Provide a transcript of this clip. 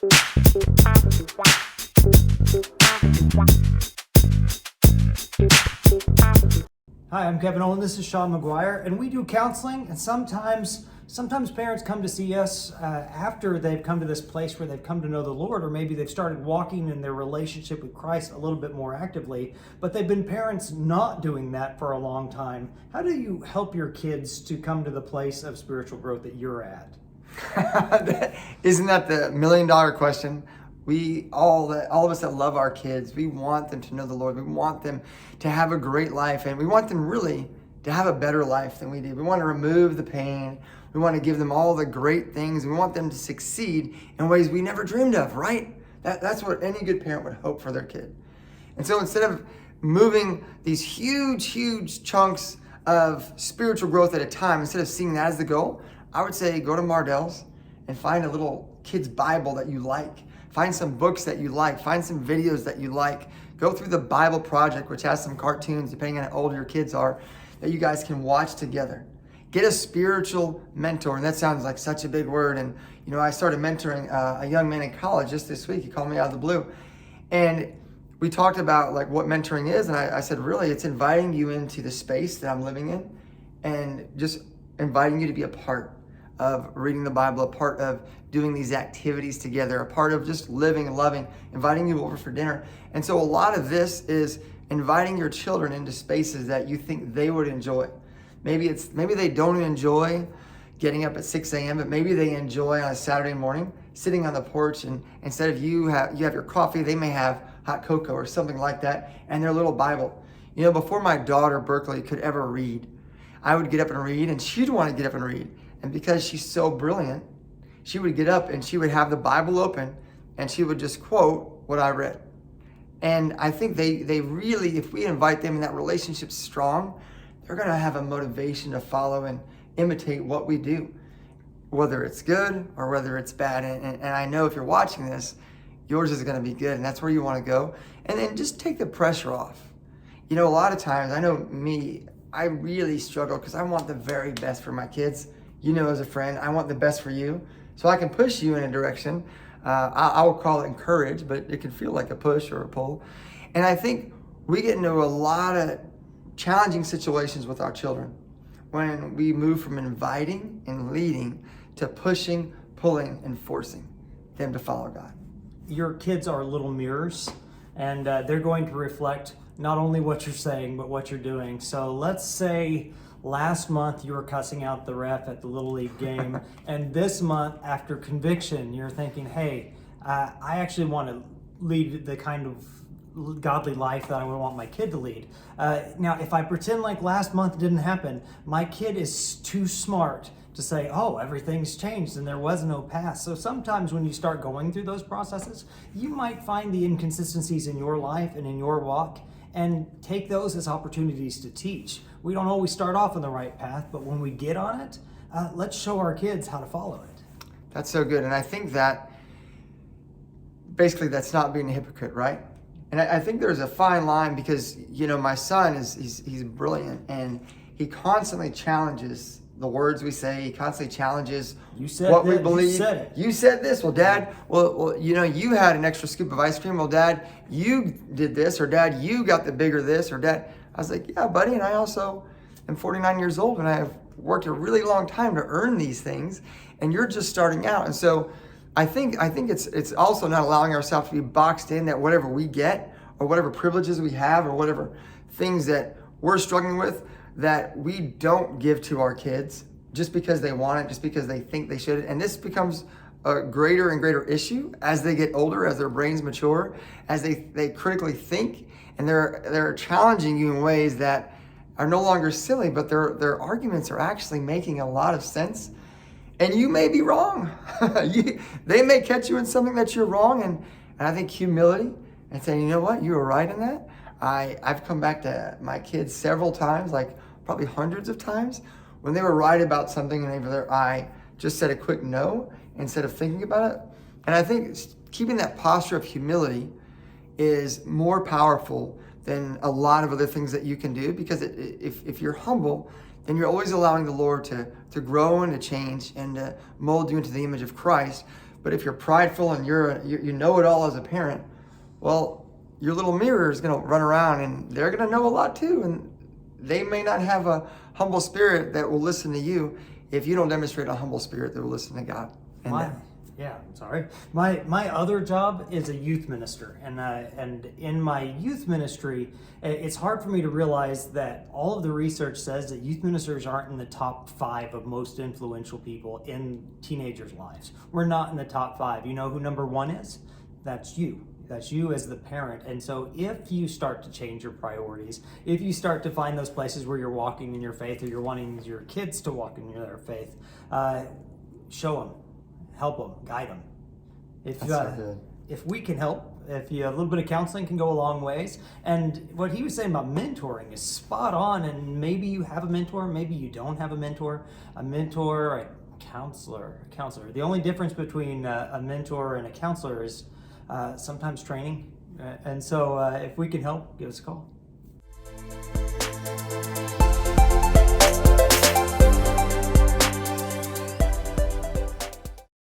Hi, I'm Kevon, Owen. This is Shawn, Maguire, and we do counseling. And sometimes parents come to see us after they've come to this place where they've come to know the Lord, or maybe they've started walking in their relationship with Christ a little bit more actively, but they've been parents not doing that for a long time. How do you help your kids to come to the place of spiritual growth that you're at? Isn't that the $1 million question? All of us that love our kids, we want them to know the Lord. We want them to have a great life, and we want them really to have a better life than we do. We want to remove the pain. We want to give them all the great things. We want them to succeed in ways we never dreamed of, right? That's what any good parent would hope for their kid. And so instead of moving these huge chunks of spiritual growth at a time, instead of seeing that as the goal, I would say go to Mardell's and find a little kid's Bible that you like. Find some books that you like. Find some videos that you like. Go through the Bible Project, which has some cartoons, depending on how old your kids are, that you guys can watch together. Get a spiritual mentor. And that sounds like such a big word. And, I started mentoring a young man in college just this week. He called me out of the blue. And we talked about like what mentoring is. And I said, really, it's inviting you into the space that I'm living in and just inviting you to be a part of reading the Bible, a part of doing these activities together, a part of just living and loving, inviting you over for dinner. And so a lot of this is inviting your children into spaces that you think they would enjoy. Maybe they don't enjoy getting up at 6 a.m., but maybe they enjoy on a Saturday morning sitting on the porch, and instead of you have your coffee, they may have hot cocoa or something like that and their little Bible. Before my daughter Berkeley could ever read, I would get up and read, and she'd want to get up and read. And because she's so brilliant, she would get up and she would have the Bible open and she would just quote what I read. And I think they really, if we invite them and that relationship's strong, they're going to have a motivation to follow and imitate what we do, whether it's good or whether it's bad. And I know if you're watching this, yours is going to be good, and that's where you want to go. And then just take the pressure off. A lot of times, I know me, I really struggle because I want the very best for my kids. As a friend, I want the best for you. So I can push you in a direction. I will call it encourage, but it can feel like a push or a pull. And I think we get into a lot of challenging situations with our children when we move from inviting and leading to pushing, pulling, and forcing them to follow God. Your kids are little mirrors, and they're going to reflect not only what you're saying, but what you're doing. So let's say last month you were cussing out the ref at the Little League game, and this month after conviction, you're thinking, hey, I actually want to lead the kind of godly life that I would want my kid to lead. Now, if I pretend like last month didn't happen, my kid is too smart to say, oh, everything's changed and there was no past. So sometimes when you start going through those processes, you might find the inconsistencies in your life and in your walk and take those as opportunities to teach. We don't always start off on the right path, but when we get on it, let's show our kids how to follow it. That's so good. And I think that basically that's not being a hypocrite, right? And I think there's a fine line because, my son he's brilliant, and he constantly challenges the words we say. He constantly challenges what we believe. You said this. Well, Dad, you had an extra scoop of ice cream. Well, Dad, you did this, or Dad, you got the bigger this, or Dad. I was like, yeah, buddy, and I also am 49 years old, and I have worked a really long time to earn these things, and you're just starting out. And so I think it's also not allowing ourselves to be boxed in that whatever we get or whatever privileges we have or whatever things that we're struggling with that we don't give to our kids just because they want it, just because they think they should. And this becomes a greater and greater issue as they get older, as their brains mature, as they critically think, and they're challenging you in ways that are no longer silly, but their arguments are actually making a lot of sense. And you may be wrong. They may catch you in something that you're wrong. And I think humility and saying, you know what, you were right in that. I've come back to my kids several times, like probably hundreds of times, when they were right about something and I just said a quick no instead of thinking about it. And I think keeping that posture of humility is more powerful than a lot of other things that you can do, because if you're humble, then you're always allowing the Lord to grow and to change and to mold you into the image of Christ. But if you're prideful and you know it all as a parent, well, your little mirror is going to run around and they're going to know a lot too. And they may not have a humble spirit that will listen to you if you don't demonstrate a humble spirit that will listen to God. My other job is a youth minister, and in my youth ministry, it's hard for me to realize that all of the research says that youth ministers aren't in the top 5 of most influential people in teenagers' lives. We're not in the top 5. You know who number 1 is? That's you. That's you as the parent. And so if you start to change your priorities, if you start to find those places where you're walking in your faith, or you're wanting your kids to walk in their faith, show them, help them, guide them. If we can help, a little bit of counseling can go a long ways. And what he was saying about mentoring is spot on. And maybe you have a mentor, maybe you don't have a mentor, a counselor. The only difference between a mentor and a counselor is sometimes training. And so if we can help, give us a call.